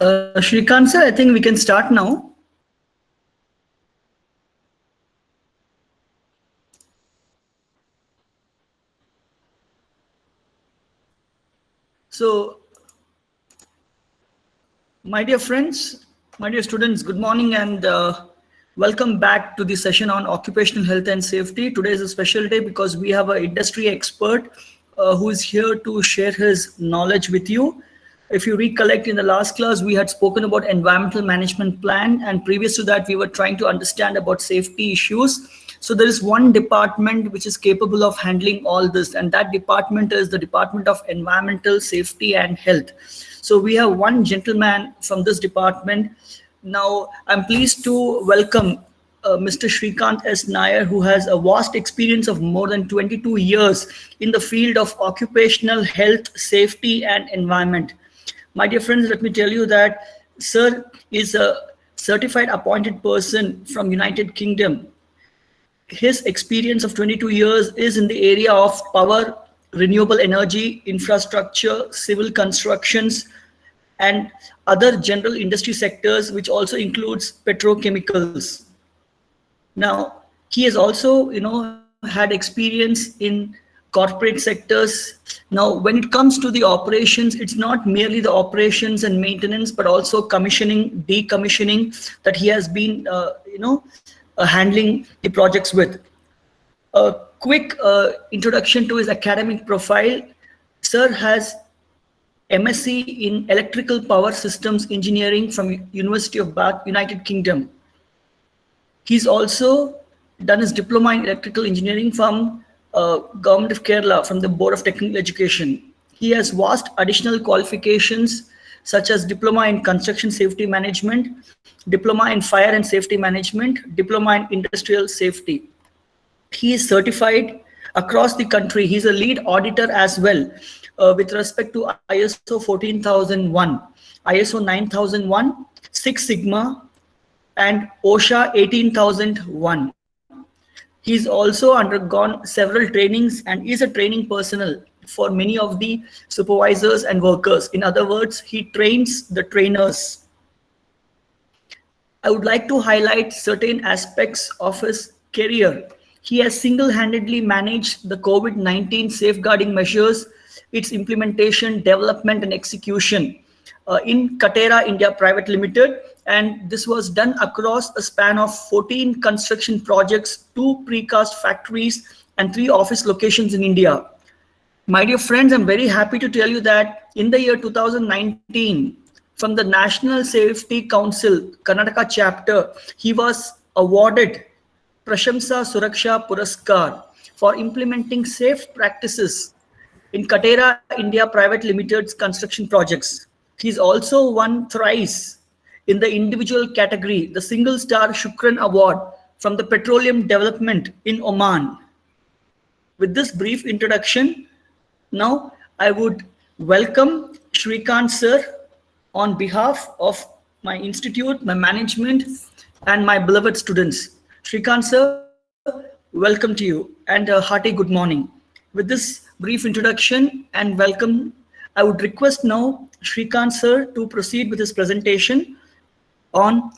Shrikant sir, I think we can start now. So, my dear friends, my dear students, good morning and welcome back to the session on occupational health and safety. Today is a special day because we have an industry expert who is here to share his knowledge with you. If you recollect, in the last class, we had spoken about environmental management plan, and previous to that, we were trying to understand about safety issues. So there is one department which is capable of handling all this, and that department is the Department of Environmental Safety and Health. So we have one gentleman from this department. Now I'm pleased to welcome Mr. Shrikant S. Nair, who has a vast experience of more than 22 years in the field of occupational health, safety, and environment. My dear friends, let me tell you that Sir is a certified appointed person from United Kingdom. His experience of 22 years is in the area of power, renewable energy, infrastructure, civil constructions, and other general industry sectors, which also includes petrochemicals. Now, he has also, had experience in corporate sectors. Now, when it comes to the operations, it's not merely the operations and maintenance, but also commissioning, decommissioning that he has been, handling the projects with. A quick introduction to his academic profile. Sir has MSc in Electrical Power Systems Engineering from University of Bath, United Kingdom. He's also done his diploma in electrical engineering from Government of Kerala, from the Board of Technical Education. He has vast additional qualifications such as diploma in construction safety management, diploma in fire and safety management, diploma in industrial safety. He is certified across the country. He's a lead auditor as well with respect to ISO 14001, ISO 9001, Six Sigma, and OSHA 18001. He's also undergone several trainings and is a training personnel for many of the supervisors and workers. In other words, he trains the trainers. I would like to highlight certain aspects of his career. He has single-handedly managed the COVID-19 safeguarding measures, its implementation, development, and execution in Katera India Private Limited, and this was done across a span of 14 construction projects, 2 precast factories, and 3 office locations in India. My dear friends, I'm very happy to tell you that in the year 2019, from the National Safety Council, Karnataka chapter, he was awarded Prashamsa Suraksha Puraskar for implementing safe practices in Katera India Private Limited's construction projects. He's also won thrice in the individual category, the Single Star Shukran Award from the Petroleum Development in Oman. With this brief introduction, now I would welcome Shrikant sir on behalf of my institute, my management, and my beloved students. Shrikant sir, welcome to you and a hearty good morning. With this brief introduction and welcome, I would request now Shrikant sir to proceed with his presentation on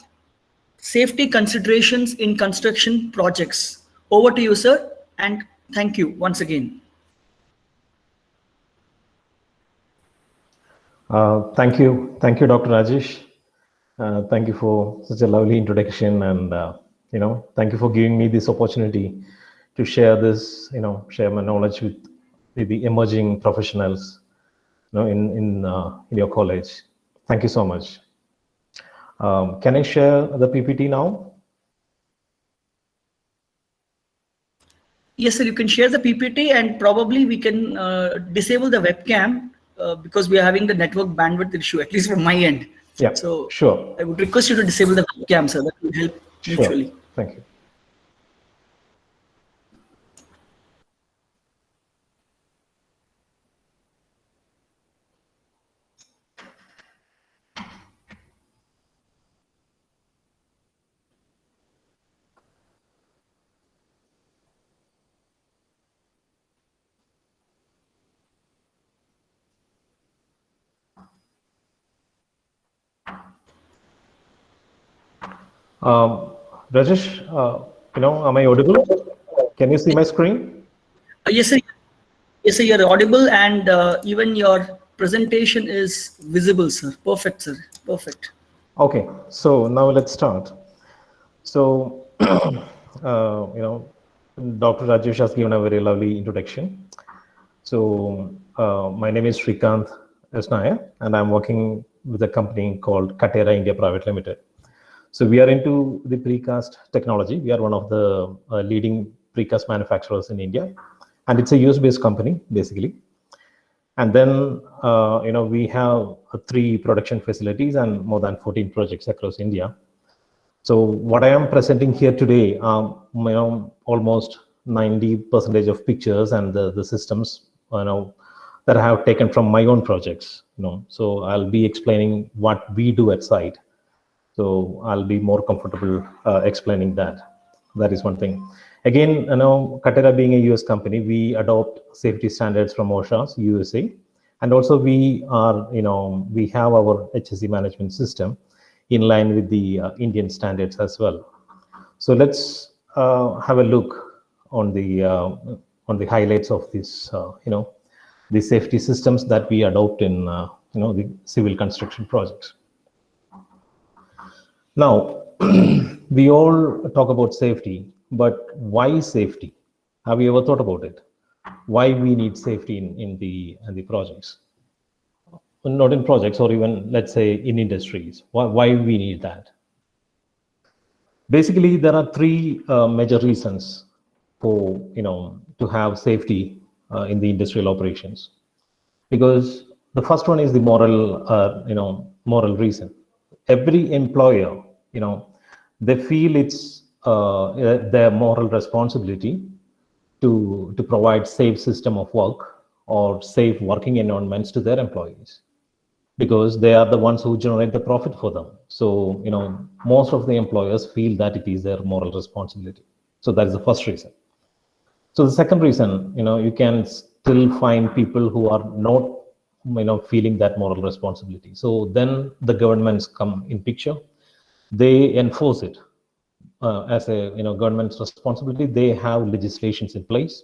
safety considerations in construction projects. Over to you, sir, and thank you once again. Thank you, Dr. Rajesh. Thank you for such a lovely introduction, and thank you for giving me this opportunity to share this, share my knowledge with the emerging professionals, in your college. Thank you so much. Can I share the PPT now? Yes, sir, you can share the PPT, and probably we can disable the webcam because we are having the network bandwidth issue, at least from my end. Yeah, so sure. I would request you to disable the webcam, sir. That will help mutually. Sure. Thank you. Rajesh, am I audible? Can you see my screen? Yes, sir. Yes, sir. You're audible, and even your presentation is visible, sir. Perfect, sir. Perfect. Okay, so now let's start. So, Dr. Rajesh has given a very lovely introduction. So, my name is Srikanth Esnaya, and I'm working with a company called Katera India Private Limited. So, we are into the precast technology. We are one of the leading precast manufacturers in India, and it's a US-based company, basically. And then, we have 3 production facilities and more than 14 projects across India. So what I am presenting here today, almost 90% of pictures and the systems, that I have taken from my own projects. So I'll be explaining what we do at site. So I'll be more comfortable explaining that. That is one thing. Again, Katera being a US company, we adopt safety standards from OSHA, USA, and also we have our HSE management system in line with the Indian standards as well. So let's have a look on the highlights of this, the safety systems that we adopt in the civil construction projects. Now, we all talk about safety, but why safety? Have you ever thought about it? Why we need safety in the projects? Not in projects, or even let's say in industries. Why we need that? Basically, there are 3 major reasons for to have safety in the industrial operations. Because the first one is the moral reason. Every employer, they feel it's their moral responsibility to provide safe system of work or safe working environments to their employees, because they are the ones who generate the profit for them. So most of the employers feel that it is their moral responsibility. So that is the first reason. So the second reason, you can still find people who are not feeling that moral responsibility. So then the governments come in picture. They enforce it as a government's responsibility. They have legislations in place,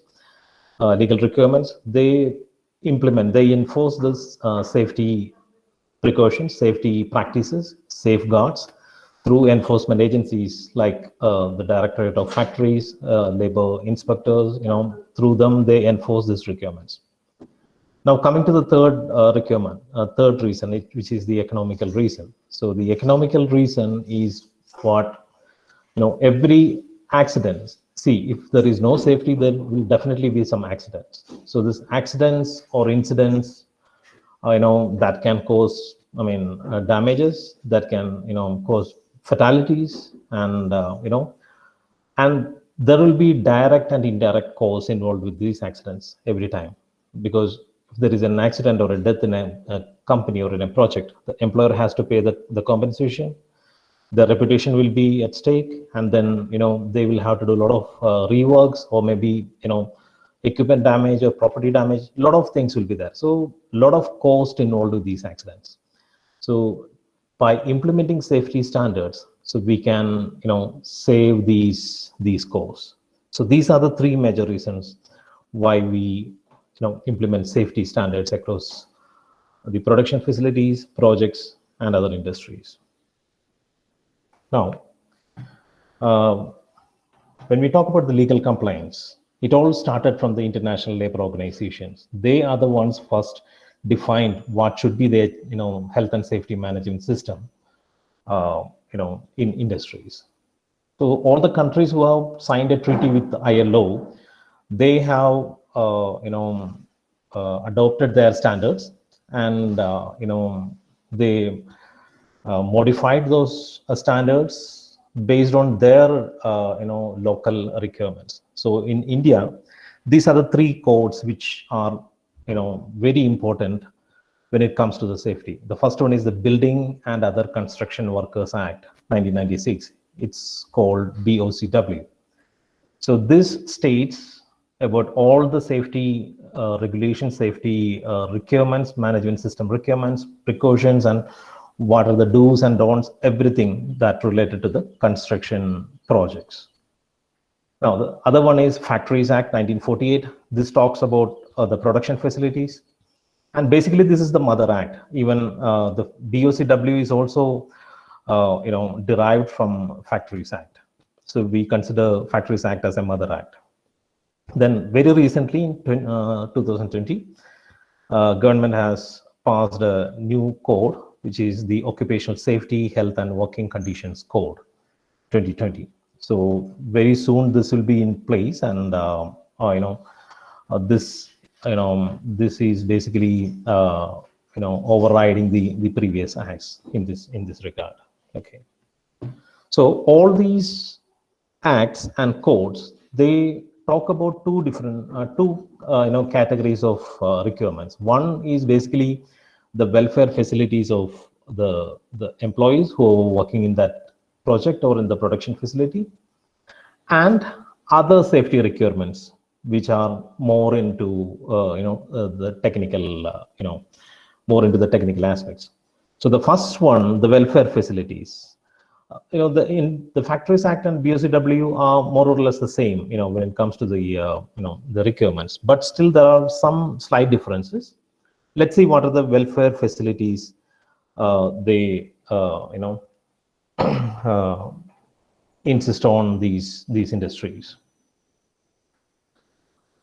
legal requirements. They implement, they enforce this safety precautions, safety practices, safeguards through enforcement agencies like the Directorate of Factories, labor inspectors. Through them they enforce these requirements. Now coming to the third reason, which is the economical reason. So the economical reason is what every accident. See, if there is no safety, there will definitely be some accidents. So these accidents or incidents, that can cause, damages, that can, cause fatalities, and and there will be direct and indirect cause involved with these accidents every time. Because if there is an accident or a death in a company or in a project, the employer has to pay the compensation. The reputation will be at stake, and then they will have to do a lot of reworks, or maybe equipment damage or property damage. A lot of things will be there. So a lot of cost involved with these accidents. So by implementing safety standards, so we can save these costs. So these are the 3 major reasons why we implement safety standards across the production facilities, projects, and other industries. Now, when we talk about the legal compliance, it all started from the international labor organizations. They are the ones first defined what should be their health and safety management system in industries. So all the countries who have signed a treaty with the ILO, they have adopted their standards, and they modified those standards based on their local requirements. So in India, these are the 3 codes which are very important when it comes to the safety. The first one is the Building and Other Construction Workers Act 1996. It's called BOCW. So this states about all the safety regulations, safety requirements, management system requirements, precautions, and what are the do's and don'ts, everything that related to the construction projects. Now, the other one is Factories Act 1948. This talks about the production facilities. And basically, this is the mother act. Even the BOCW is also, derived from Factories Act. So we consider Factories Act as a mother act. Then very recently, in 2020, government has passed a new code, which is the Occupational Safety, Health and Working Conditions Code 2020. So very soon this will be in place, and this is basically overriding the previous acts in this regard. Okay. So all these acts and codes, they talk about two different categories of requirements. One is basically the welfare facilities of the employees who are working in that project or in the production facility, and other safety requirements which are more into the technical more into the technical aspects. So the first one, the welfare facilities, in the Factories Act and BOCW are more or less the same, when it comes to the the requirements, but still there are some slight differences. Let's see what are the welfare facilities they insist on these industries.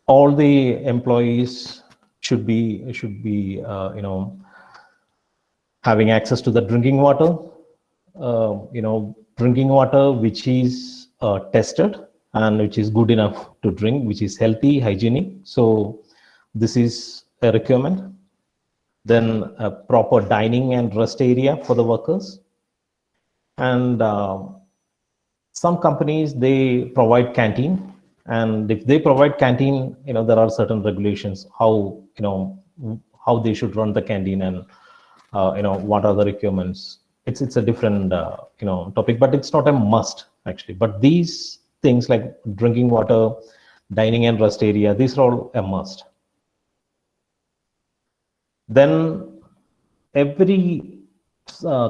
All the employees should be having access to the drinking water, drinking water which is tested and which is good enough to drink, which is healthy, hygienic. So this is a requirement. Then a proper dining and rest area for the workers. And some companies, they provide canteen. And if they provide canteen, there are certain regulations how they should run the canteen, and what are the requirements. It's a different topic, but it's not a must actually. But these things like drinking water, dining and rest area, these are all a must. Then every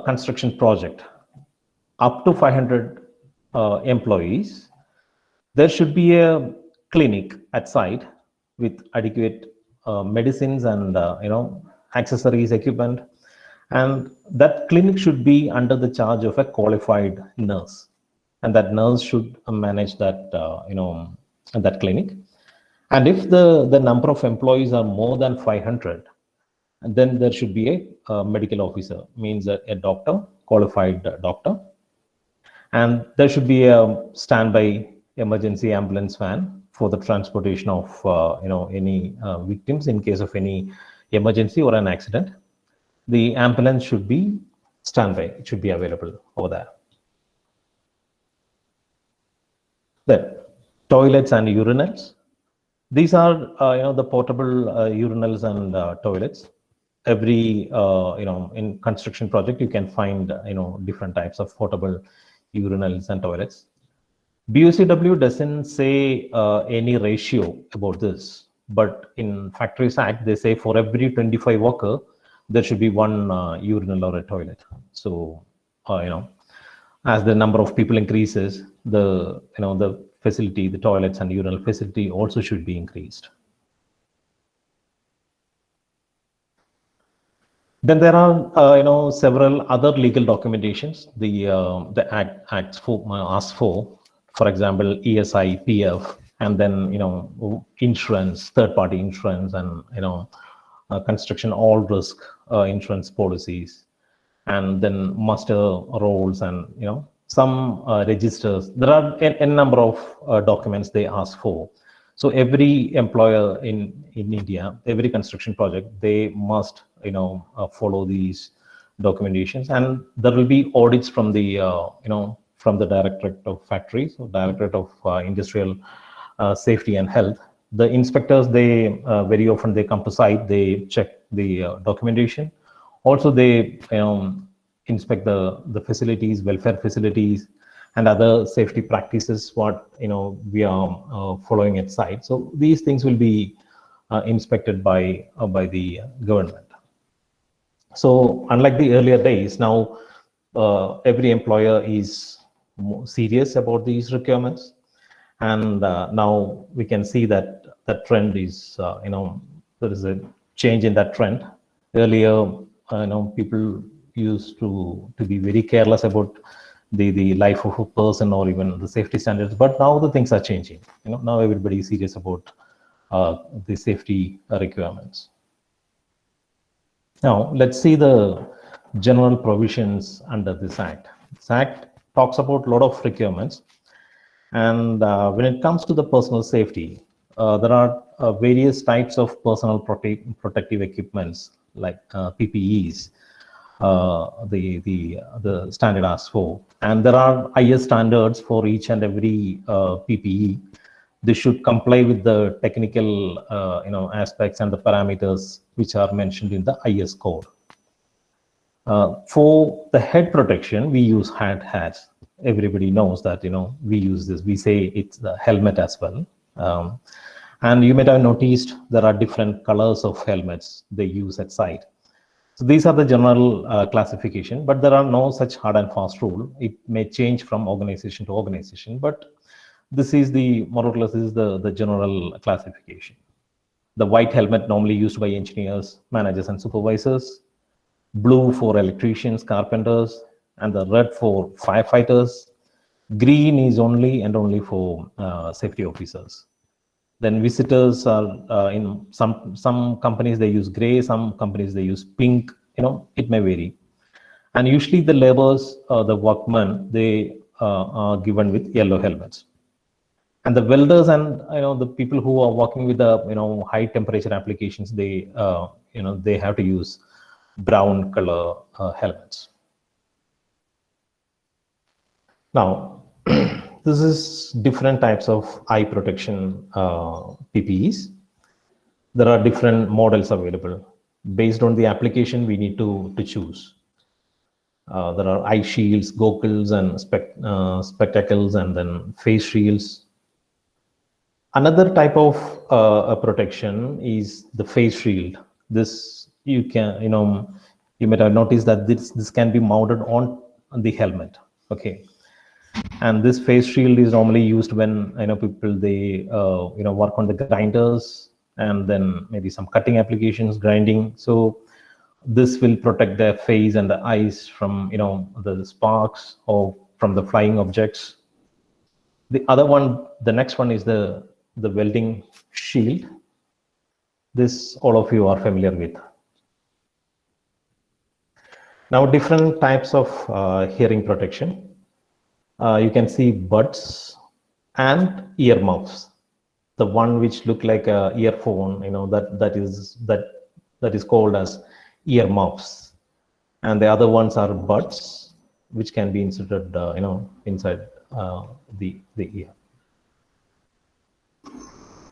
construction project up to 500 employees, there should be a clinic at site with adequate medicines and accessories, equipment, and that clinic should be under the charge of a qualified nurse, and that nurse should manage that that clinic. And if the number of employees are more than 500, then there should be a medical officer, means a doctor, qualified doctor, and there should be a standby emergency ambulance van for the transportation of any victims in case of any emergency or an accident. The ambulance should be standby; it should be available over there. Then toilets and urinals. These are the portable urinals and toilets. Every in construction project you can find different types of portable urinals and toilets. BOCW doesn't say any ratio about this, but in Factories Act they say for every 25 worker there should be one urinal or a toilet. So as the number of people increases, the the facility, the toilets and urinal facility also should be increased. Then there are several other legal documentations the Act asks for example ESI, PF, and then insurance, third-party insurance, and construction all risk insurance policies, and then muster rolls, and some registers. There are a number of documents they ask for. So every employer in India, every construction project, they must follow these documentations, and there will be audits from the from the Directorate of Factories, or Directorate of Industrial Safety and Health. The inspectors, they very often they come to site, they check the documentation. Also, they inspect the facilities, welfare facilities, and other safety practices what we are following at site. So these things will be inspected by the government. So unlike the earlier days, now every employer is more serious about these requirements, and now we can see that that trend is, there is a change in that trend. Earlier, people used to be very careless about the life of a person or even the safety standards, but now the things are changing. Now everybody is serious about the safety requirements. Now, let's see the general provisions under this Act. This Act talks about a lot of requirements. And when it comes to the personal safety, there are various types of personal protective equipments like PPEs, the standard asks for. And there are IS standards for each and every PPE. They should comply with the technical aspects and the parameters which are mentioned in the IS code. For the head protection, we use hats. Everybody knows that, we use this. We say it's the helmet as well. And you might have noticed there are different colors of helmets they use at site. So these are the general classification, but there are no such hard and fast rule. It may change from organization to organization, but this is the more or less is the general classification. The white helmet normally used by engineers, managers, and supervisors. Blue for electricians, carpenters, and the red for firefighters. Green is only and only for safety officers. Then visitors are in some companies they use gray, some companies they use pink. It may vary. And usually the laborers, the workmen, they are given with yellow helmets. And the welders and the people who are working with the high temperature applications, they they have to use brown color helmets. Now, this is different types of eye protection PPEs. There are different models available. Based on the application, we need to choose. There are eye shields, goggles, and spectacles, and then face shields. Another type of protection is the face shield. This you can, you might have noticed that this can be mounted on the helmet. Okay. And this face shield is normally used when people they work on the grinders and then maybe some cutting applications, grinding. So this will protect their face and the eyes from the sparks or from the flying objects. The other one, the next one is the welding shield. This all of you are familiar with. Now, different types of hearing protection. You can see buds and earmuffs. The one which look like a earphone, that is called as earmuffs, and the other ones are buds, which can be inserted, inside the ear.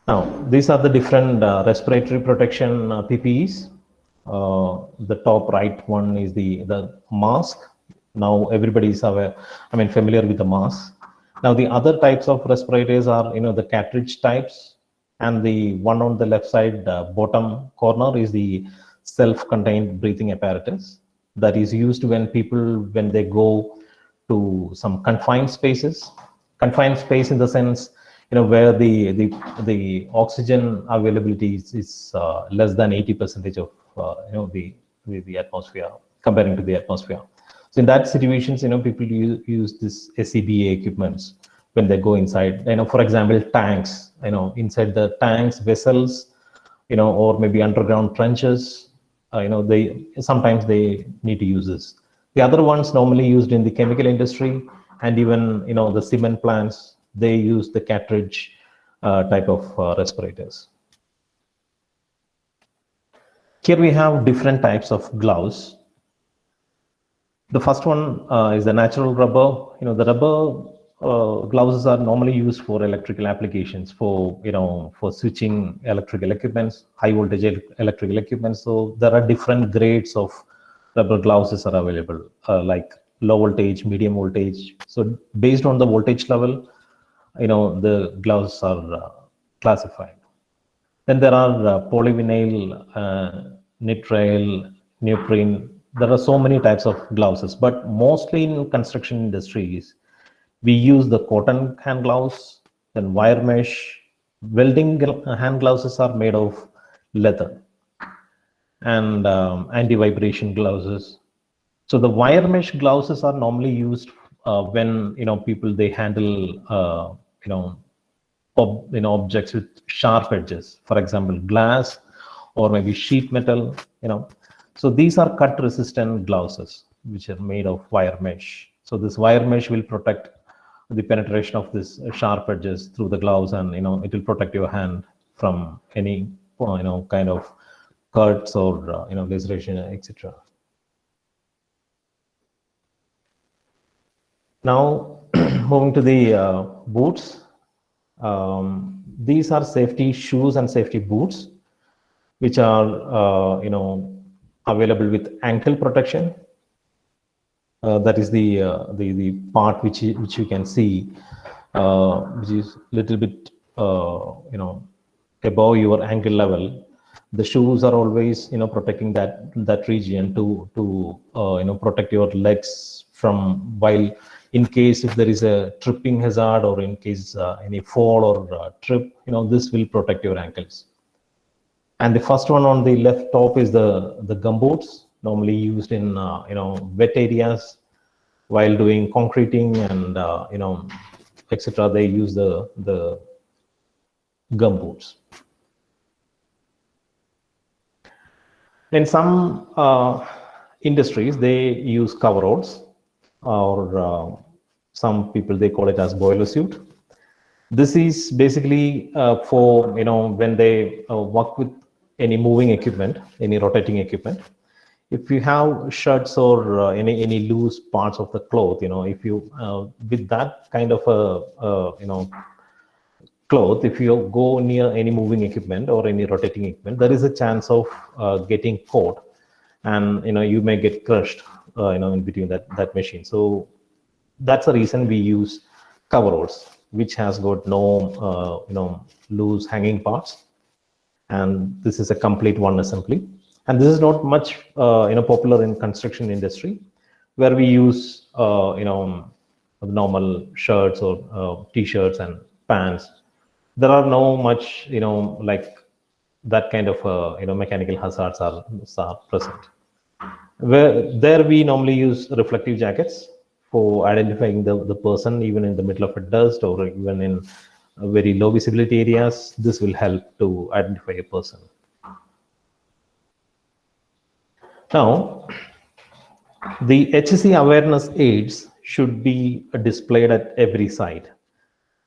Now, these are the different respiratory protection PPEs. The top right one is the mask. Now everybody is familiar with the mask. Now the other types of respirators are, the cartridge types, and the one on the left side, bottom corner, is the self-contained breathing apparatus that is used when they go to some confined spaces. Confined space in the sense, where the oxygen availability is less than 80% of the atmosphere comparing to the atmosphere. So in that situations, people use this SCBA equipments when they go inside. For example, tanks. Inside the tanks, vessels, or maybe underground trenches. Sometimes they need to use this. The other ones normally used in the chemical industry and even the cement plants. They use the cartridge type of respirators. Here we have different types of gloves. The first one is the natural rubber. The rubber gloves are normally used for electrical applications, for switching electrical equipments, high voltage electrical equipments. So there are different grades of rubber gloves are available, like low voltage, medium voltage. So based on the voltage level, the gloves are classified. Then there are polyvinyl, nitrile, neoprene, there are so many types of gloves, but mostly in construction industries, we use the cotton hand gloves, then wire mesh. Welding hand gloves are made of leather, and anti-vibration gloves. So the wire mesh gloves are normally used when people they handle objects with sharp edges, for example glass or maybe sheet metal. So these are cut resistant gloves which are made of wire mesh. So this wire mesh will protect the penetration of this sharp edges through the gloves, and it will protect your hand from any kind of cuts or laceration, etc. Now moving to the boots. These are safety shoes and safety boots, which are available with ankle protection. That is the part which you can see, which is little bit above your ankle level. The shoes are always protecting that region to protect your legs from, while in case if there is a tripping hazard or in case any fall or trip, this will protect your ankles. And the first one on the left top is the gum boots, normally used in wet areas while doing concreting and etc. They use the gum boots. In some industries, they use coveralls, or some people they call it as boiler suit. This is basically for when they work with any moving equipment, any rotating equipment. If you have shirts or any loose parts of the cloth, if you with that kind of a cloth, if you go near any moving equipment or any rotating equipment, there is a chance of getting caught, and you may get crushed in between that machine. So that's the reason we use coveralls, which has got no loose hanging parts, and this is a complete one assembly. And this is not much popular in construction industry, where we use normal shirts or t-shirts and pants. There are no much like that kind of mechanical hazards are present. Where there we normally use reflective jackets for identifying the person, even in the middle of a dust or even in very low visibility areas. This will help to identify a person. Now, the HSE awareness aids should be displayed at every site.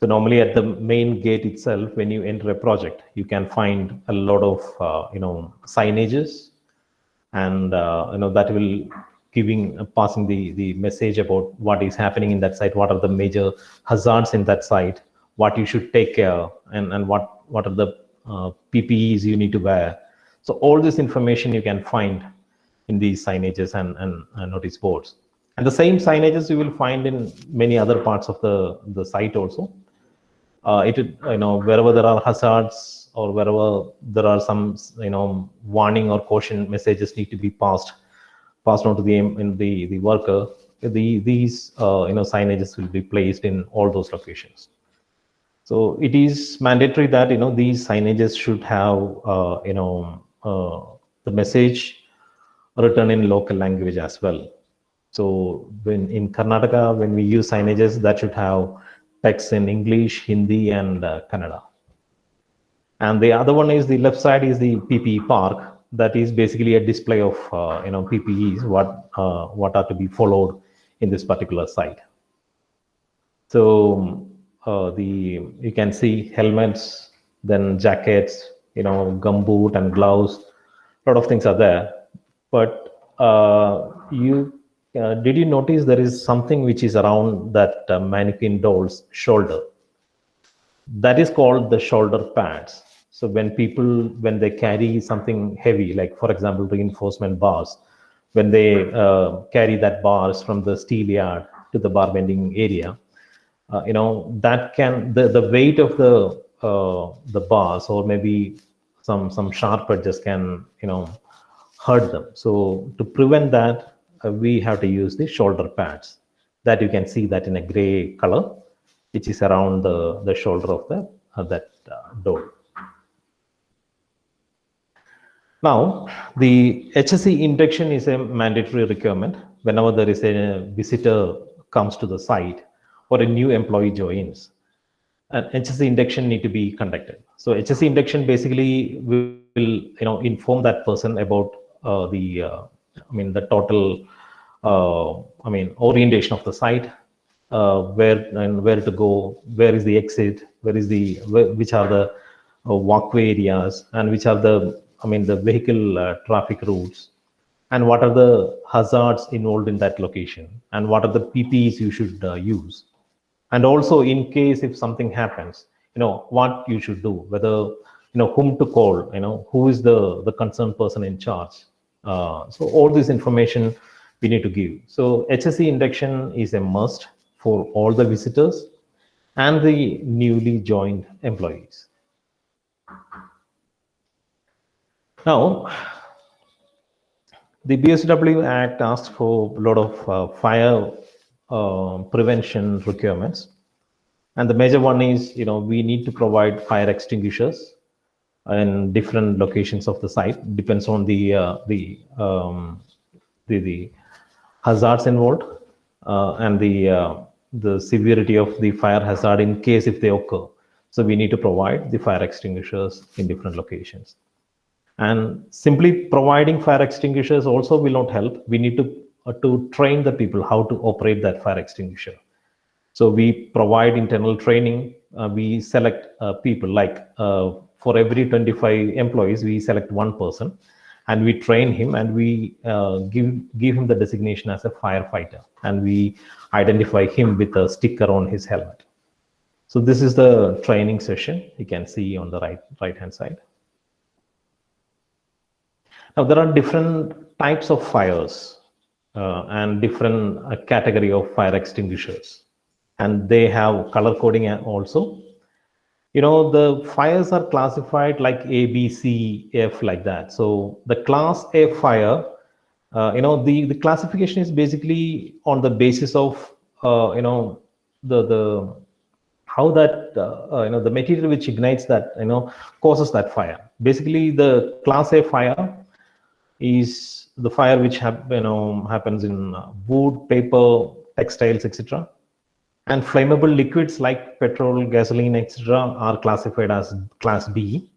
So normally at the main gate itself, when you enter a project, you can find a lot of signages, and that will passing the message about what is happening in that site, what are the major hazards in that site, what you should take care, and what are the PPEs you need to wear. So all this information you can find in these signages and notice boards. And the same signages you will find in many other parts of the site also. Wherever there are hazards or wherever there are some warning or caution messages need to be passed on to the worker, these signages will be placed in all those locations. So it is mandatory that these signages should have the message written in local language as well. So when in Karnataka, when we use signages, that should have text in English, Hindi, and Kannada. And the other one is the left side is the PPE park. That is basically a display of PPEs, what are to be followed in this particular site. So you can see helmets, then jackets, gumboot and gloves. A lot of things are there. But did you notice there is something which is around that mannequin doll's shoulder? That is called the shoulder pads. So when they carry something heavy, like for example reinforcement bars, when they carry that bars from the steel yard to the bar bending area, that can the weight of the bars or maybe some sharp edges can hurt them. So to prevent that, we have to use the shoulder pads that you can see that in a gray color, which is around the shoulder of that door. Now, the HSE induction is a mandatory requirement whenever there is a visitor comes to the site or a new employee joins. An HSE induction need to be conducted. So HSE induction basically will inform that person about the total orientation of the site, where to go, where is the exit, which are the walkway areas, and which are the vehicle traffic routes, and what are the hazards involved in that location, and what are the PPEs you should use. And also, in case if something happens, what you should do, whether whom to call, who is the concerned person in charge. So all this information we need to give. So HSE induction is a must for all the visitors and the newly joined employees. Now, the BSW Act asks for a lot of fire prevention requirements, and the major one is we need to provide fire extinguishers in different locations of the site. Depends on the hazards involved and the severity of the fire hazard in case if they occur. So we need to provide the fire extinguishers in different locations. And simply providing fire extinguishers also will not help. We need to train the people how to operate that fire extinguisher. So we provide internal training. We select people, like for every 25 employees, we select one person, and we train him, and we give him the designation as a firefighter, and we identify him with a sticker on his helmet. So this is the training session you can see on the right hand side. Now, there are different types of fires and different category of fire extinguishers, and they have color coding also. The fires are classified like A, B, C, F, like that. So the class A fire, the classification is basically on the basis of the how that the material which ignites that causes that fire. Basically, the class A fire is the fire which happens in wood, paper, textiles, etc. And flammable liquids like petrol, gasoline, etc. are classified as class B.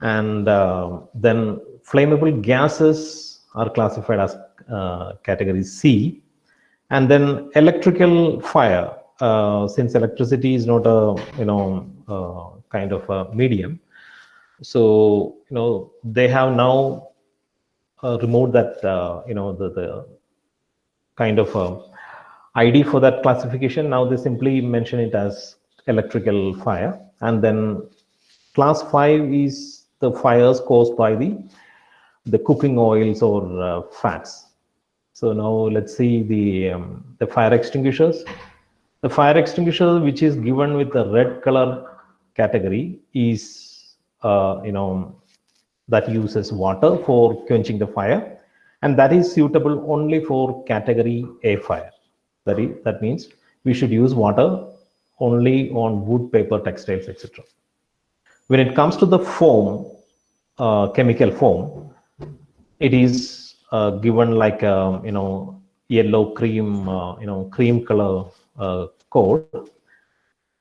And then flammable gases are classified as category C. And then electrical fire, since electricity is not a kind of a medium, so they have now removed that the kind of ID for that classification. Now they simply mention it as electrical fire. And then class 5 is the fires caused by the cooking oils or fats. So now let's see the fire extinguishers. The fire extinguisher which is given with the red color category is that uses water for quenching the fire, and that is suitable only for category A fire. That means we should use water only on wood, paper, textiles, etc. When it comes to the foam, chemical foam, it is given like yellow cream, cream color code.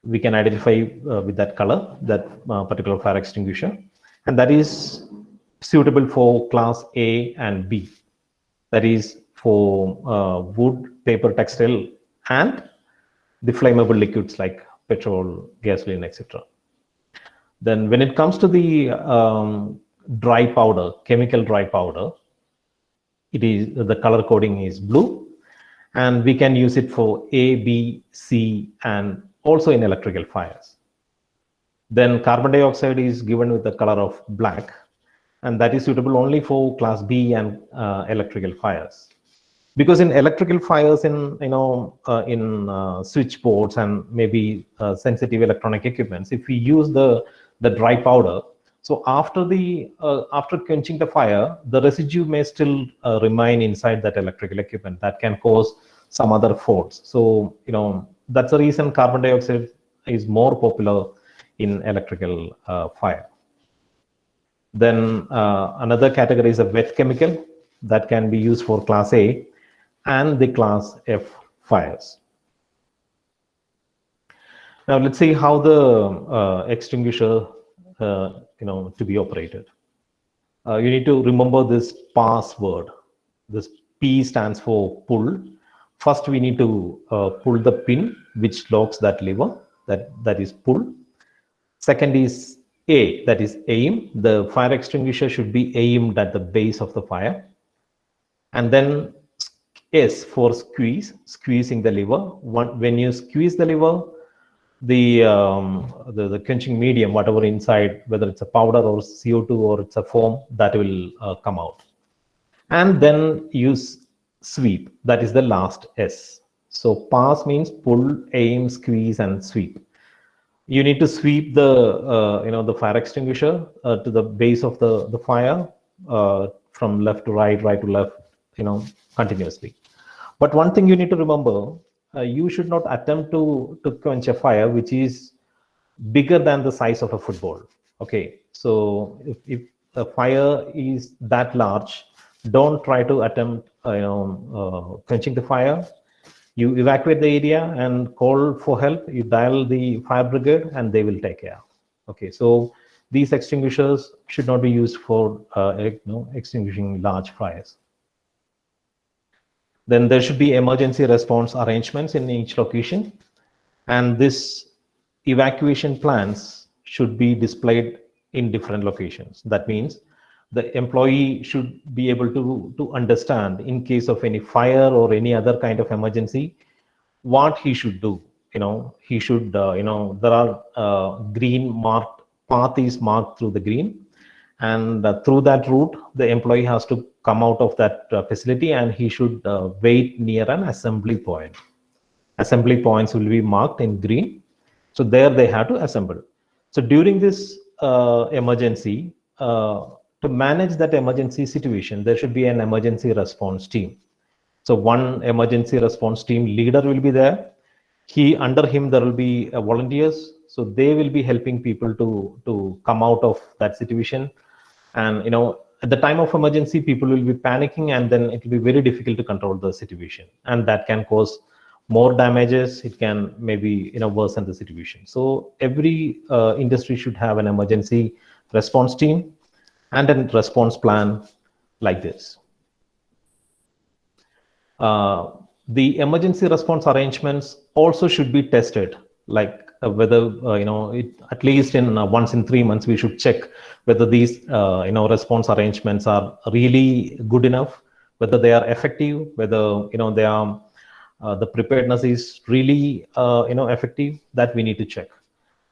We can identify with that color that particular fire extinguisher, and that is suitable for class A and B. That is for wood, paper, textile, and the flammable liquids like petrol, gasoline, etc. Then when it comes to the dry powder, chemical dry powder, it is the color coding is blue, and we can use it for A, B, C, and also in electrical fires. Then carbon dioxide is given with the color of black, and that is suitable only for class B and electrical fires. Because in electrical fires, in switchboards and maybe sensitive electronic equipments, if we use the dry powder, So after quenching the fire, the residue may still remain inside that electrical equipment that can cause some other faults. So that's the reason carbon dioxide is more popular in electrical fire. Then another category is a wet chemical that can be used for class A and the class F fires. Now let's see how the extinguisher to be operated. You need to remember this PASS word. This P stands for pull. First, we need to pull the pin which locks that lever. That is pull. Second is A, that is aim. The fire extinguisher should be aimed at the base of the fire. And then S for squeeze, squeezing the lever. When you squeeze the lever, the quenching medium, whatever inside, whether it's a powder or CO2 or it's a foam, that will come out. And then use sweep, that is the last S. So pass means pull, aim, squeeze, and sweep. You need to sweep the fire extinguisher to the base of the fire from left to right, right to left, continuously. But one thing you need to remember, you should not attempt to quench a fire which is bigger than the size of a football. Okay, so if a fire is that large, don't try to attempt quenching the fire. You evacuate the area and call for help. You dial the fire brigade and they will take care. Okay, so these extinguishers should not be used for extinguishing large fires. Then there should be emergency response arrangements in each location, and this evacuation plans should be displayed in different locations. That means the employee should be able to understand, in case of any fire or any other kind of emergency, what he should do. He should there are green marked path is marked through the green, and through that route the employee has to come out of that facility, and he should wait near an assembly point. Assembly points will be marked in green, so there they have to assemble. So during this emergency, to manage that emergency situation, there should be an emergency response team. So one emergency response team leader will be there. Under him there will be volunteers, so they will be helping people to come out of that situation. And at the time of emergency, people will be panicking, and then it will be very difficult to control the situation, and that can cause more damages. It can maybe worsen the situation. So every industry should have an emergency response team and a response plan like this. The emergency response arrangements also should be tested, like whether at least once in 3 months we should check whether these response arrangements are really good enough, whether they are effective, whether they are the preparedness is really effective. That we need to check.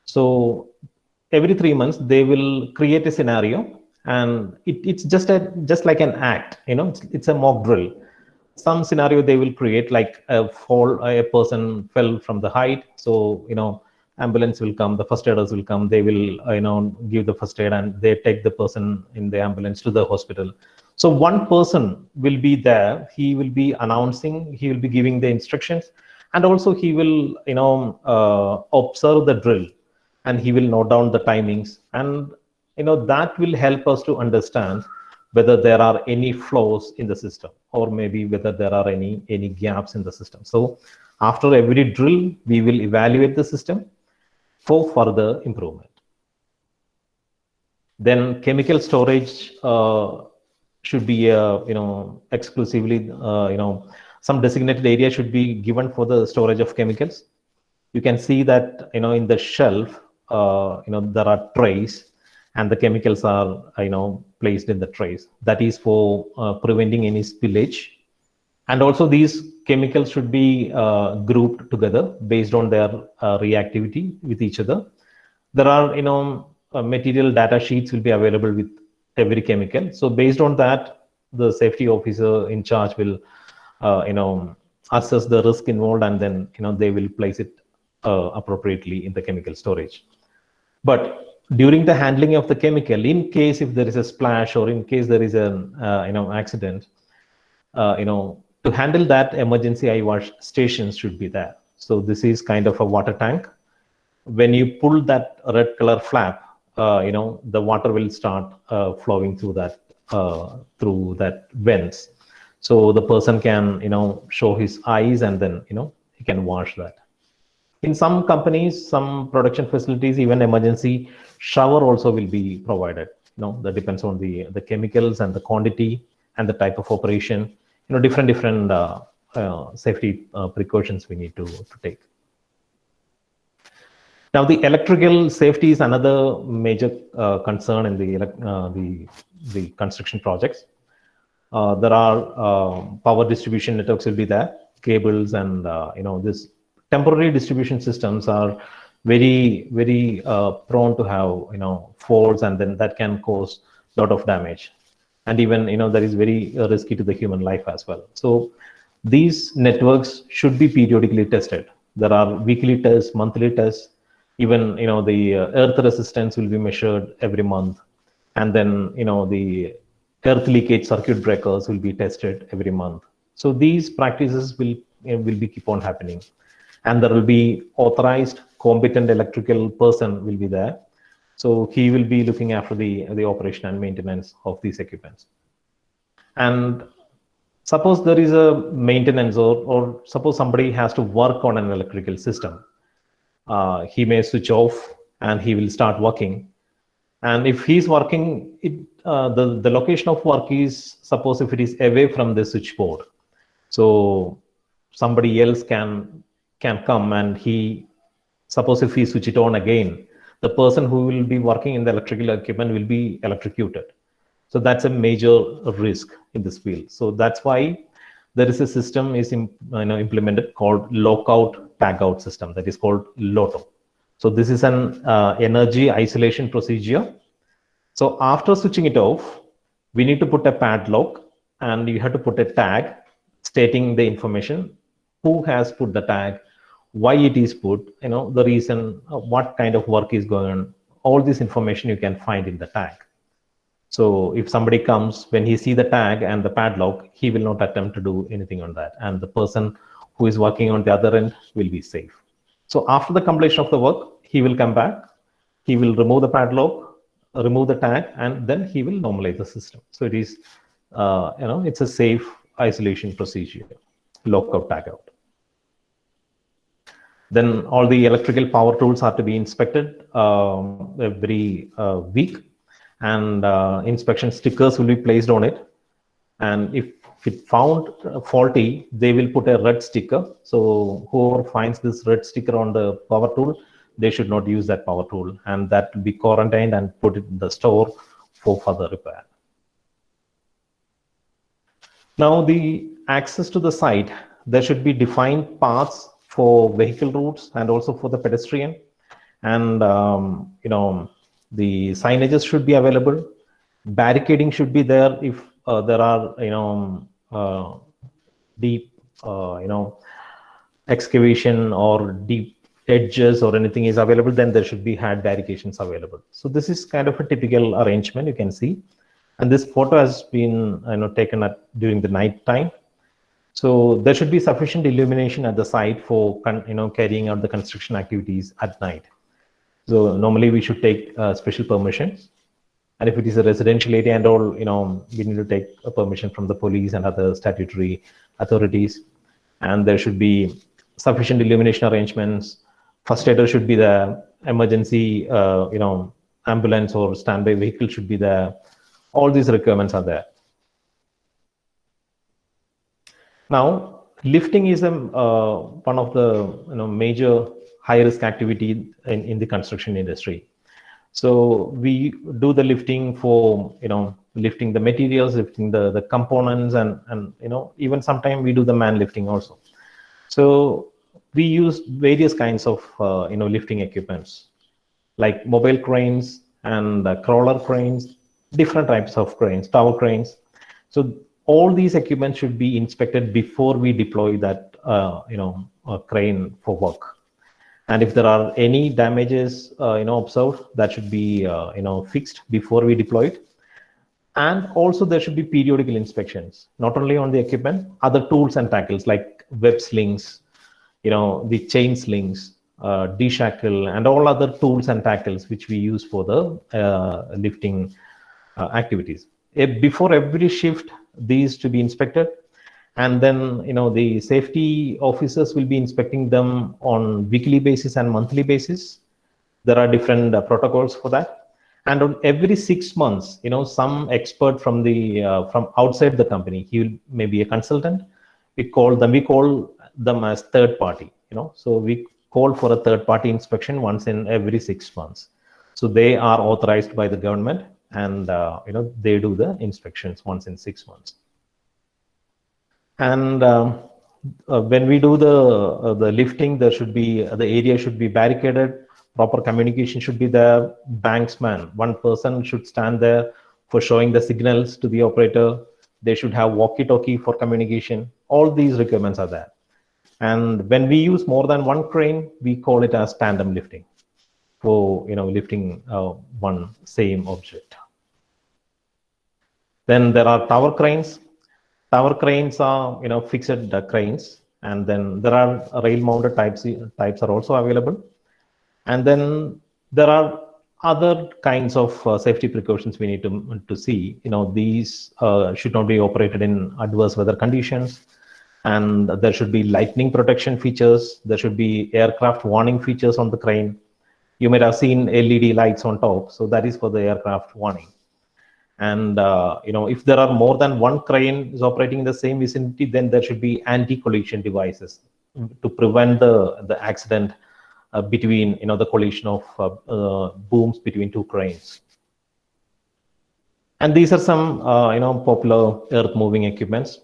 So every 3 months they will create a scenario, and it's just like an act. It's a mock drill. Some scenario they will create, like a person fell from the height, so ambulance will come, the first aiders will come, they will give the first aid, and they take the person in the ambulance to the hospital. So one person will be there, he will be announcing, he will be giving the instructions, and also he will observe the drill, and he will note down the timings, and that will help us to understand whether there are any flaws in the system, or maybe whether there are any gaps in the system. So after every drill, we will evaluate the system for further improvement. Then chemical storage should be exclusively some designated area should be given for the storage of chemicals. You can see that in the shelf there are trays, and the chemicals are placed in the trays. That is for preventing any spillage. And also these chemicals should be grouped together based on their reactivity with each other. There are material data sheets will be available with every chemical. So based on that, the safety officer in charge will assess the risk involved, and then they will place it appropriately in the chemical storage. But during the handling of the chemical, in case if there is a splash or in case there is an accident, to handle that, emergency eye wash stations should be there. So this is kind of a water tank. When you pull that red color flap, the water will start flowing through that vents. So the person can, show his eyes and then, he can wash that. In some companies, some production facilities, even emergency shower also will be provided. That depends on the chemicals and the quantity and the type of operation. Different safety precautions we need to take. Now, the electrical safety is another major concern in the construction projects. There are power distribution networks will be there, cables, and this temporary distribution systems are very, very prone to have faults, and then that can cause a lot of damage. And even that is very risky to the human life as well. So these networks should be periodically tested. There are weekly tests, monthly tests. Even the earth resistance will be measured every month, and then the earth leakage circuit breakers will be tested every month. So these practices will be keep on happening, and there will be authorized competent electrical person will be there. So he will be looking after the operation and maintenance of these equipments. And suppose there is a maintenance or suppose somebody has to work on an electrical system. He may switch off and he will start working. And if he's working, the location of work is, suppose if it is away from the switchboard. So somebody else can come and suppose if he switch it on again, the person who will be working in the electrical equipment will be electrocuted. So that's a major risk in this field. So that's why there is a system is implemented called lockout tagout system, that is called LOTO. So this is an energy isolation procedure. So after switching it off, we need to put a padlock, and you have to put a tag stating the information, who has put the tag, why it is put, the reason, what kind of work is going on. All this information you can find in the tag. So if somebody comes, when he see the tag and the padlock, he will not attempt to do anything on that. And the person who is working on the other end will be safe. So after the completion of the work, he will come back, he will remove the padlock, remove the tag, and then he will normalize the system. So it is, it's a safe isolation procedure, lockout tagout. Then all the electrical power tools are to be inspected every week, and inspection stickers will be placed on it. And if it found faulty, they will put a red sticker. So whoever finds this red sticker on the power tool, they should not use that power tool, and that will be quarantined and put it in the store for further repair. Now, the access to the site, there should be defined paths for vehicle routes and also for the pedestrian. And, the signages should be available. Barricading should be there if there are, deep, excavation or deep edges or anything is available, then there should be hard barricades available. So this is kind of a typical arrangement you can see. And this photo has been taken during the night time. So there should be sufficient illumination at the site for carrying out the construction activities at night. So normally we should take special permission. And if it is a residential area and all, we need to take a permission from the police and other statutory authorities. And there should be sufficient illumination arrangements. First aider should be there. Emergency, ambulance or standby vehicle should be there. All these requirements are there. Now, lifting is one of the major high-risk activity in the construction industry. So we do the lifting for lifting the materials, lifting the components, and even sometimes we do the man lifting also. So we use various kinds of lifting equipments like mobile cranes and crawler cranes, different types of cranes, tower cranes. So all these equipment should be inspected before we deploy that crane for work. And if there are any damages, observed, that should be, fixed before we deploy it. And also there should be periodical inspections, not only on the equipment, other tools and tackles like web slings, the chain slings, D-shackle, and all other tools and tackles which we use for the lifting activities. Before every shift, these to be inspected. And then, the safety officers will be inspecting them on weekly basis and monthly basis. There are different protocols for that. And on every 6 months, some expert from from outside the company, he will maybe a consultant. We call them as third party. So we call for a third party inspection once in every 6 months. So they are authorized by the government, and they do the inspections once in 6 months. And when we do the lifting, there should be the area should be barricaded. Proper communication should be there. Banksman, one person should stand there for showing the signals to the operator. They should have walkie-talkie for communication. All these requirements are there. And when we use more than one crane, we call it as tandem lifting for lifting one same object. Then there are tower cranes. Tower cranes are fixed cranes, and then there are rail-mounted types are also available. And then there are other kinds of safety precautions we need to see. These should not be operated in adverse weather conditions, and there should be lightning protection features. There should be aircraft warning features on the crane. You might have seen LED lights on top, so that is for the aircraft warning. And if there are more than one crane is operating in the same vicinity, then there should be anti-collision devices to prevent the accident between the collision of booms between two cranes. And these are some popular earth moving equipments.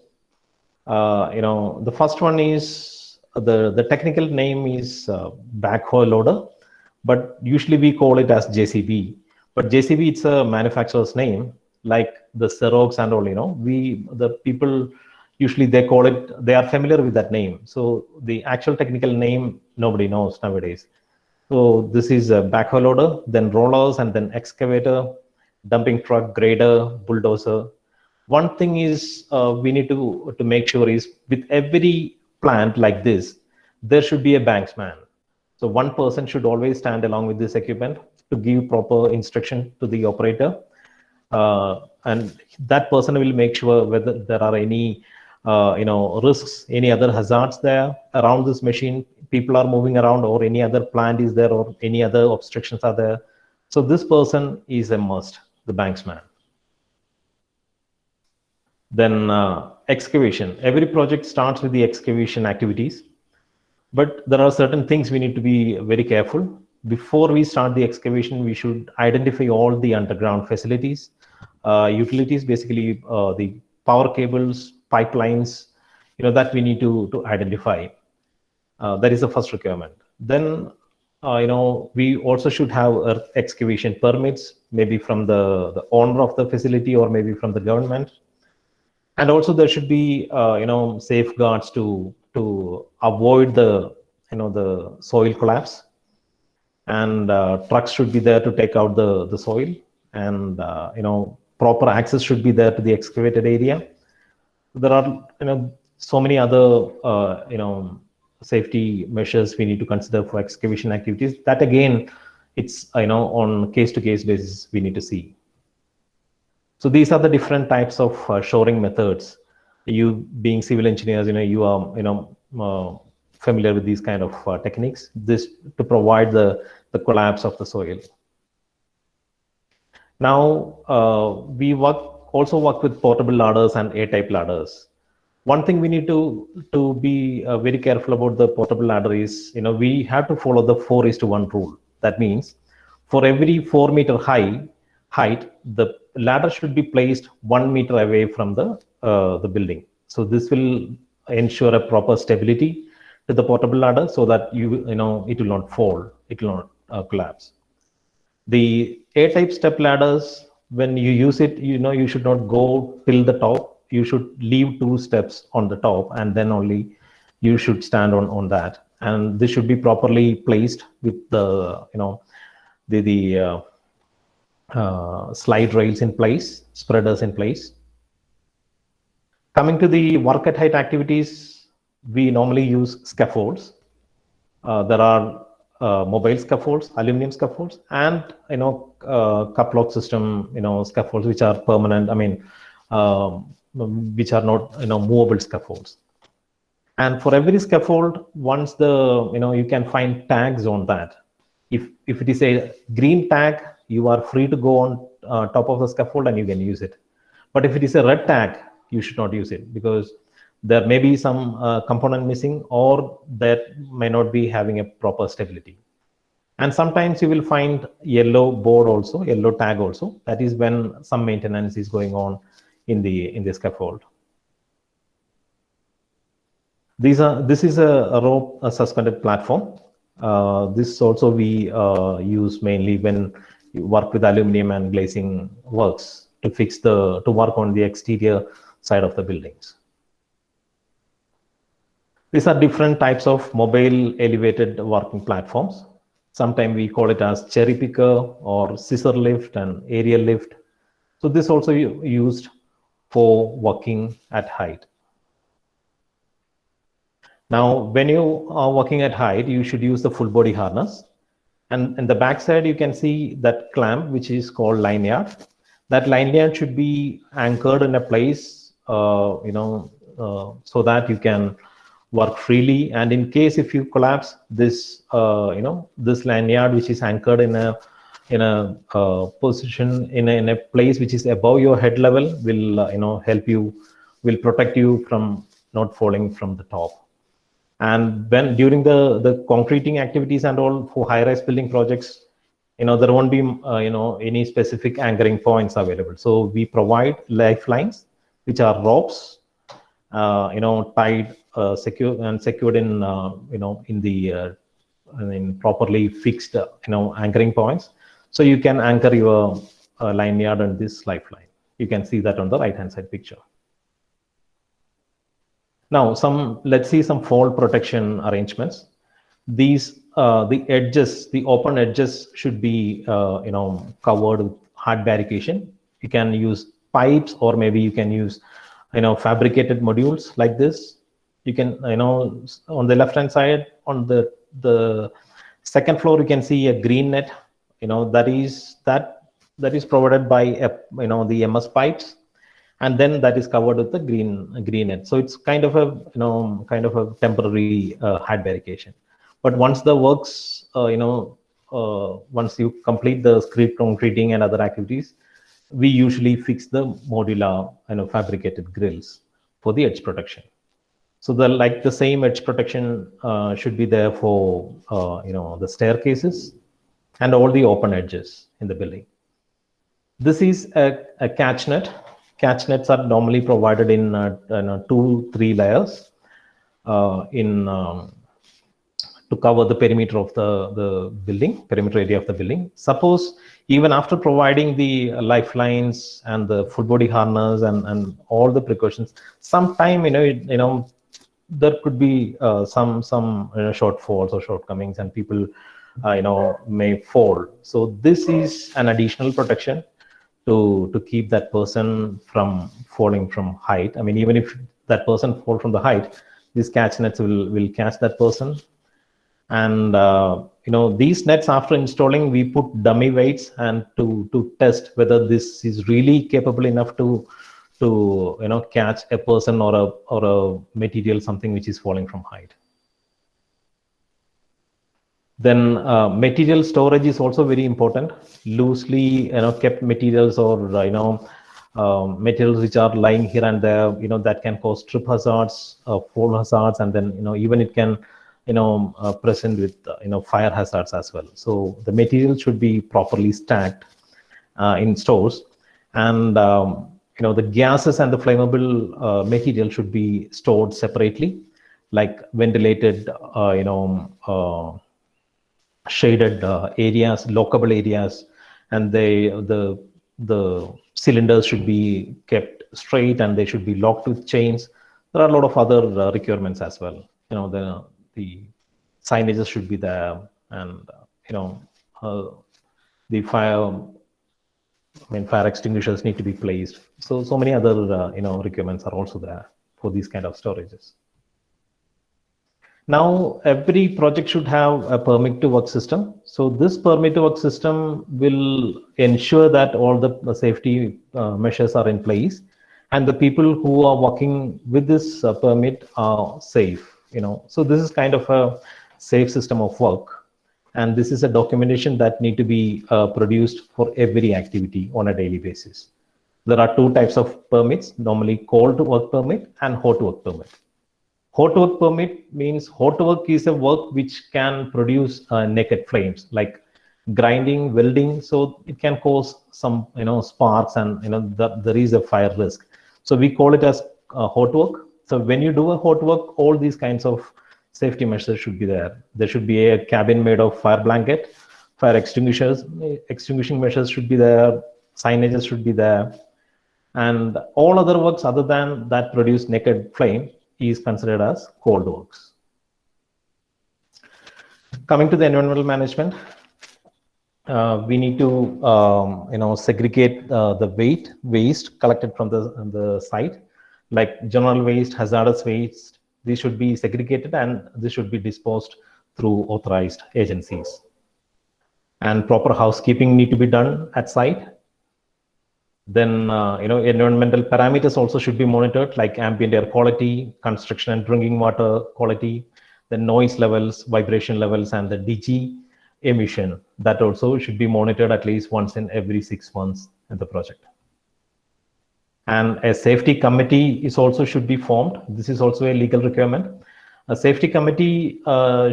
The first one is the technical name is backhoe loader, but usually we call it as JCB. But JCB, it's a manufacturer's name, like the Xerox and all. The people usually they call it. They are familiar with that name. So the actual technical name nobody knows nowadays. So this is a backhoe loader, then rollers, and then excavator, dumping truck, grader, bulldozer. One thing is we need to make sure is with every plant like this, there should be a banksman. So one person should always stand along with this equipment to give proper instruction to the operator. And that person will make sure whether there are any risks, any other hazards there around this machine, people are moving around, or any other plant is there, or any other obstructions are there. So this person is a must, the banksman. Then excavation. Every project starts with the excavation activities, but there are certain things we need to be very careful. Before we start the excavation, we should identify all the underground facilities, utilities, basically the power cables, pipelines, that we need to identify. That is the first requirement. Then, we also should have earth excavation permits, maybe from the owner of the facility or maybe from the government. And also there should be, safeguards to avoid the soil collapse. And trucks should be there to take out the soil, and proper access should be there to the excavated area. There are so many other safety measures we need to consider for excavation activities. That again, it's on case-to-case basis we need to see. So these are the different types of shoring methods. You being civil engineers, you are familiar with these kind of techniques. This to provide the collapse of the soil. Now we also work with portable ladders and A-type ladders. One thing we need to be very careful about the portable ladder is, we have to follow the 4:1 rule. That means for every 4 meter height, the ladder should be placed 1 meter away from the building. So this will ensure a proper stability to the portable ladder, so that it will not fall, it will not collapse. The A-type step ladders, when you use it, you should not go till the top. You should leave 2 steps on the top, and then only you should stand on that. and this should be properly placed with the slide rails in place, spreaders in place. Coming to the work at height activities, we normally use scaffolds. There are mobile scaffolds, aluminum scaffolds, and cup lock system scaffolds which are permanent. I mean, which are not movable scaffolds. And for every scaffold, once you can find tags on that. If it is a green tag, you are free to go on top of the scaffold and you can use it. But if it is a red tag, you should not use it, because there may be some component missing, or that may not be having a proper stability. And sometimes you will find yellow board also, yellow tag also. That is when some maintenance is going on in the scaffold. This is a rope, a suspended platform. This also we use mainly when you work with aluminum and glazing works to work on the exterior side of the buildings. These are different types of mobile elevated working platforms. Sometimes we call it as cherry picker or scissor lift and aerial lift. So this also used for working at height. Now, when you are working at height, you should use the full body harness. And in the back side, you can see that clamp, which is called lanyard. That lanyard should be anchored in a place, so that you can work freely. And in case if you collapse, this this lanyard, which is anchored in a position in a place which is above your head level, will help you, will protect you from not falling from the top. And when during the concreting activities and all for high-rise building projects, there won't be any specific anchoring points available. So we provide lifelines, which are ropes, tied, secured in properly fixed, anchoring points. So you can anchor your lanyard on this lifeline. You can see that on the right-hand side picture. Now, let's see some fall protection arrangements. These the edges, the open edges should be covered with hard barrication. You can use pipes, or maybe you can use fabricated modules like this. You can on the left hand side, on the second floor, you can see a green net. That is provided by the MS pipes, and then that is covered with the green net. So it's kind of a temporary hard barrication. But once the works, once you complete the screed concreting and other activities, we usually fix the modular fabricated grills for the edge protection. So the same edge protection should be there for the staircases and all the open edges in the building. This is a catch net. Catch nets are normally provided in 2-3 layers to cover the perimeter of the building, perimeter area of the building. Suppose even after providing the lifelines and the full body harness and all the precautions, sometime there could be some shortfalls or shortcomings, and people may fall. So this is an additional protection to keep that person from falling from height. I mean, even if that person fall from the height, these catch nets will catch that person. And these nets, after installing, we put dummy weights and to test whether this is really capable enough to catch a person or a material, something which is falling from height. Then material storage is also very important. Loosely kept materials, or materials which are lying here and there, that can cause trip hazards, fall hazards, and then even it can present with fire hazards as well. So the material should be properly stacked in stores, and the gases and the flammable material should be stored separately, like ventilated shaded areas, lockable areas, and the cylinders should be kept straight and they should be locked with chains. There are a lot of other requirements as well. The signages should be there, and the fire extinguishers need to be placed. So many other requirements are also there for these kind of storages. Now, every project should have a permit to work system. So this permit to work system will ensure that all the safety measures are in place, and the people who are working with this permit are safe. So this is kind of a safe system of work, and this is a documentation that need to be produced for every activity on a daily basis. There are two types of permits, normally cold work permit and hot work permit. Hot work permit means hot work is a work which can produce naked flames, like grinding, welding. So it can cause some sparks, and there is a fire risk. So we call it as hot work. So when you do a hot work, all these kinds of safety measures should be there. There should be a cabin made of fire blanket, fire extinguishers, extinguishing measures should be there, signages should be there, and all other works other than that produce naked flame is considered as cold works. Coming to the environmental management, we need to segregate the waste collected from the site, like general waste, hazardous waste. These should be segregated, and this should be disposed through authorized agencies. And proper housekeeping need to be done at site. Then environmental parameters also should be monitored, like ambient air quality, construction and drinking water quality, the noise levels, vibration levels, and the DG emission. That also should be monitored at least once in every 6 months in the project. And a safety committee is also should be formed. This is also a legal requirement. A safety committee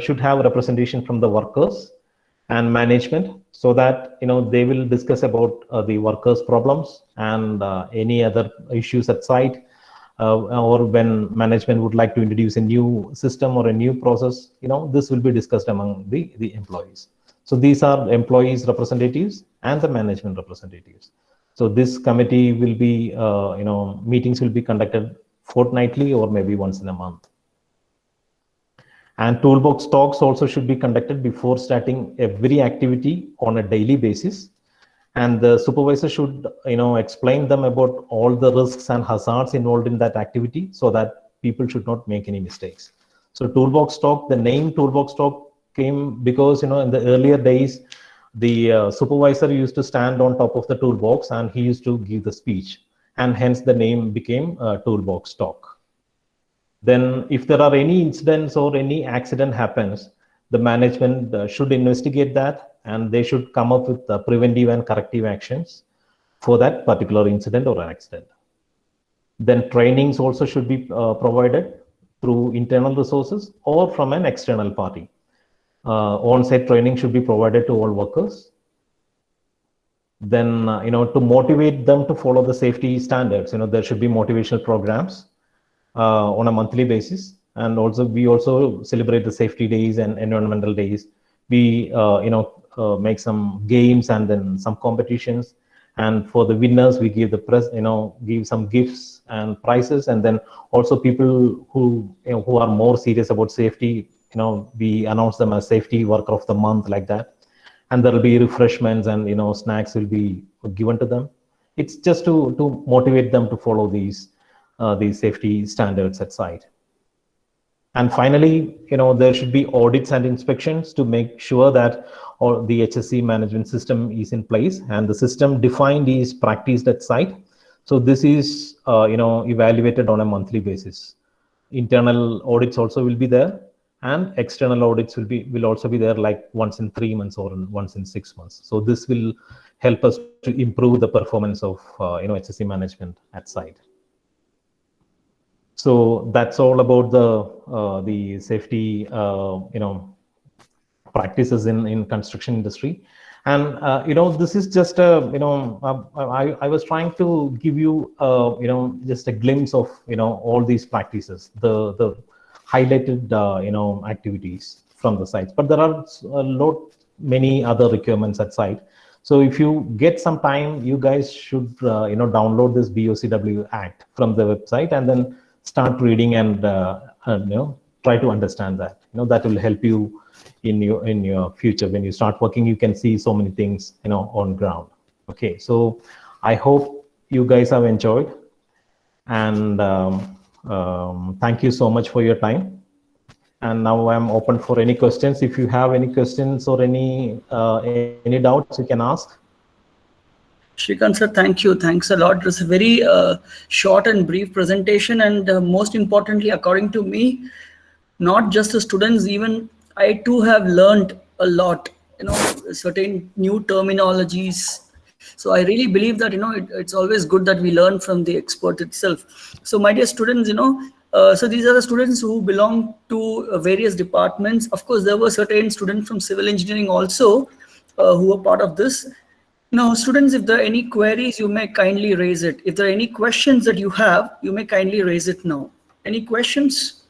should have representation from the workers and management, so that they will discuss about the workers' problems and any other issues at site, or when management would like to introduce a new system or a new process, this will be discussed among the employees. So these are employees representatives and the management representatives. So this committee will be meetings will be conducted fortnightly or maybe once in a month. And toolbox talks also should be conducted before starting every activity on a daily basis. And the supervisor should, explain them about all the risks and hazards involved in that activity, so that people should not make any mistakes. So toolbox talk, the name toolbox talk came because, in the earlier days, the supervisor used to stand on top of the toolbox and he used to give the speech, and hence the name became toolbox talk. Then if there are any incidents or any accident happens, the management should investigate that, and they should come up with preventive and corrective actions for that particular incident or accident. Then trainings also should be provided through internal resources or from an external party. On-site training should be provided to all workers. Then, to motivate them to follow the safety standards, there should be motivational programs on a monthly basis. And also we also celebrate the safety days and environmental days. We make some games and then some competitions, and for the winners we give the press give some gifts and prizes. And then also people who are more serious about safety, we announce them as safety worker of the month, like that. And there will be refreshments and snacks will be given to them. It's just to motivate them to follow these safety standards at site. And finally, there should be audits and inspections to make sure that all the HSE management system is in place and the system defined is practiced at site. So this is evaluated on a monthly basis. Internal audits also will be there, and external audits will also be there, like once in 3 months or once in 6 months. So this will help us to improve the performance of HSE management at site. So that's all about the safety practices in construction industry. And this is just I was trying to give you just a glimpse of all these practices, the highlighted activities from the sites. But there are many other requirements at site. So if you get some time, you guys should download this BOCW Act from the website and then start reading and try to understand that. That will help you in your future. When you start working, you can see so many things on ground. Okay, so I hope you guys have enjoyed, and thank you so much for your time. And now I'm open for any questions. If you have any questions or any doubts, you can ask. Shrikant sir, thank you. Thanks a lot. It was a very short and brief presentation, and most importantly, according to me, not just the students, even I too have learned a lot, certain new terminologies. So I really believe that, it's always good that we learn from the expert itself. So my dear students, so these are the students who belong to various departments. Of course, there were certain students from civil engineering also who were part of this. Now, students, if there are any queries, you may kindly raise it. If there are any questions that you have, you may kindly raise it now. Any questions?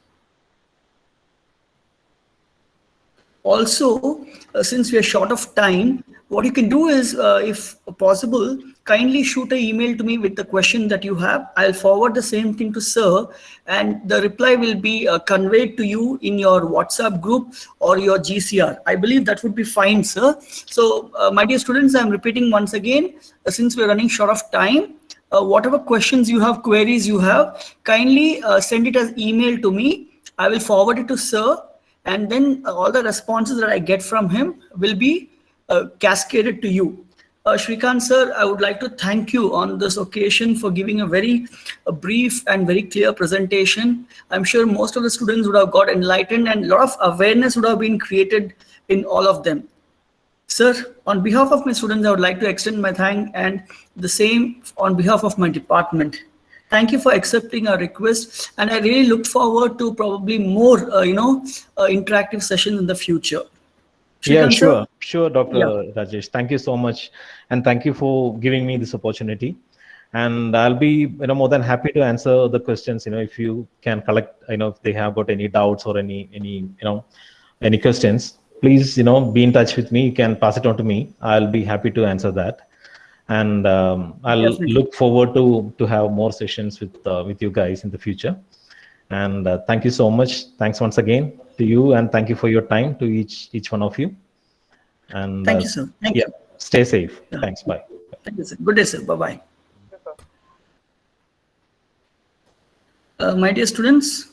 Also, since we are short of time, what you can do is, if possible, kindly shoot an email to me with the question that you have. I'll forward the same thing to sir, and the reply will be conveyed to you in your WhatsApp group or your GCR. I believe that would be fine, sir. So, my dear students, I'm repeating once again, since we're running short of time, whatever questions you have, queries you have, kindly send it as email to me. I will forward it to sir, and then all the responses that I get from him will be cascaded to you. Shrikant sir, I would like to thank you on this occasion for giving a very brief and very clear presentation. I'm sure most of the students would have got enlightened, and a lot of awareness would have been created in all of them. Sir, on behalf of my students, I would like to extend my thanks, and the same on behalf of my department. Thank you for accepting our request, and I really look forward to probably more, interactive sessions in the future. Yeah, Shrikant, sure, Dr. Yeah. Rajesh. Thank you so much, and thank you for giving me this opportunity. And I'll be, more than happy to answer the questions. If you can collect, if they have got any doubts or any questions, please, be in touch with me. You can pass it on to me. I'll be happy to answer that. And I'll Definitely. look forward to have more sessions with you guys in the future. And thank you so much. Thanks once again to you, and thank you for your time to each one of you. And Thank you, sir. Thank you. Stay safe. Yeah. Thanks. Bye. Thank you, sir. Good day, sir. Bye-bye. My dear students,